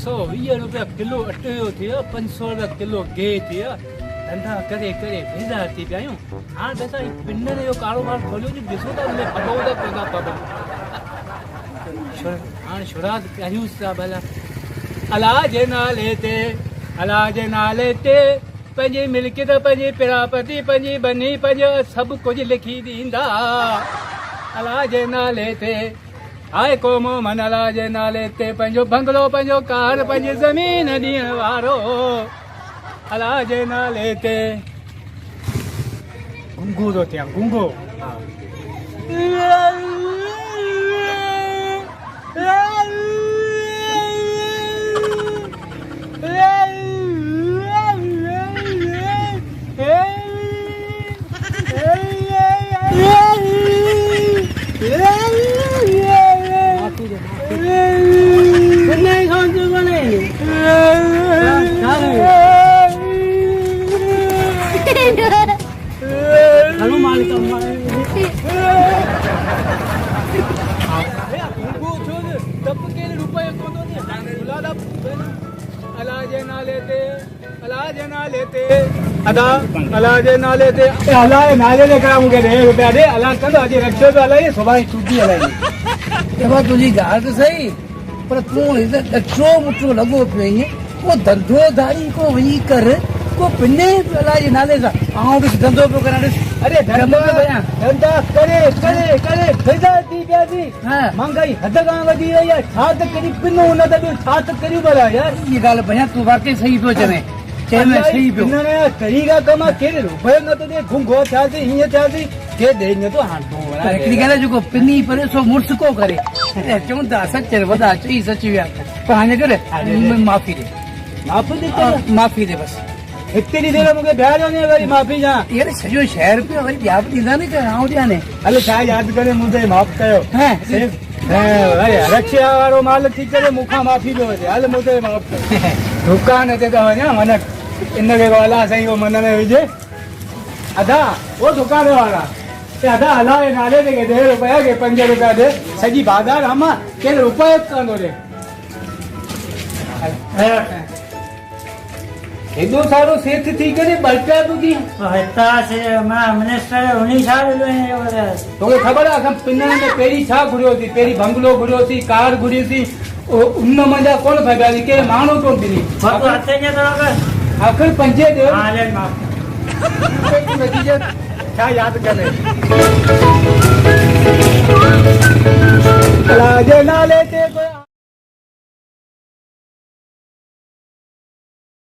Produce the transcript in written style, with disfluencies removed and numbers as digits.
₹120 kilo अटो जो थियो, ₹500 किलो गे थियो। धंधा करे करे भेजा थी पिया आहियूं। हाणे त असां पिननि जो कारोबार खोलियो थी, ॾिसो था हुन पबो त कोन पबो। हाणे शुरात कयूं था भला। अलाह जे नाले ते, अलाह जे नाले ते पंहिंजी मिल्कियत, पंहिंजी पिरापती, पंहिंजी बनी, पंहिंजो सभु कुझु लिखी ॾींदा। अलाह जे नाले ते हाय को मोमन, अलाह जे नाले ते पंहिंजो बंगलो, पंहिंजो कार, पंहिंजी ज़मीन ॾियण वारो। अलाह जे नाले ते गुंगो थो थियां, गुंगो। Halo Malik अदा अलाह जे नाले ते अलाह जे नाले ते करा मूंखे ₹10 ॾे। अलाह कंदो अॼु रखियो पियो हलाए, सुभाणे छुटी हलाईंदी। देखो तुझी ॻाल्हि त सही, पर तूं ॾचो मुठो लॻो पियो ईअं। को धंधोदारी को वञी कर, को पिने अलाह जे नाले सां। आउं बि धंधो पियो करां, ॾिस। अरे धंधा करे करे करे भेजा थी पियासीं। महांगाई हद खां वधी वई आहे। छा त करी पिनो न त ॿियो छा त करियूं भला यार। इहा ॻाल्हि भैया तूं वाकई सही पियो चवे, चवे सही पियो। तरीक़ा कम आहे, केरु रुपयो न थो ॾे, घुंघो थियासीं, हीअं थियासीं, केरु ॾे नथो। हाणे हिकिड़ी ॻाल्हि आहे, जेको पिनी परे सो मुड़ुस को करे। चवनि था सच वॾा चई सच विया, पर हाणे करे माफ़ी ॾे, माफ़ी ॾे बसि। हेतिरी देरि मूंखे ॿियारो वञे वरी माफ़ी ॾियां। यार सॼो शहर पियो, वरी ॿिया बि ॾींदा न, आउं ॾियां न। हलो छा यादि करे मुंहिंजे माफ़ कयो। रक्षा वारो माल थी करे मूंखां माफ़ी पियो वठे। हल मुंहिंजे माफ़ कयो। दुकान ते त वञा मन इनखे अलाह साईं उहो मन में विझे। अदा वो दुकान वारा अदा अलाह जे नाले ते ₹10 के ₹5 ॾे। सॼी बाज़ार अमा केरु रुपयो कान थो ॾे। हेॾो सारो सेठ थी करे ₹2 तूं ॾी। तोखे ख़बर आहे असां पिननि में पहिरीं छा घुरियोसीं? पहिरीं बंगलो घुरियोसीं, कार घुरियोसीं, उन मज़ा कोन फैलाईं, के माण्हू कोन ॾिनी। आख़िर 5 ॾियो। छा यादि करे अलाह जे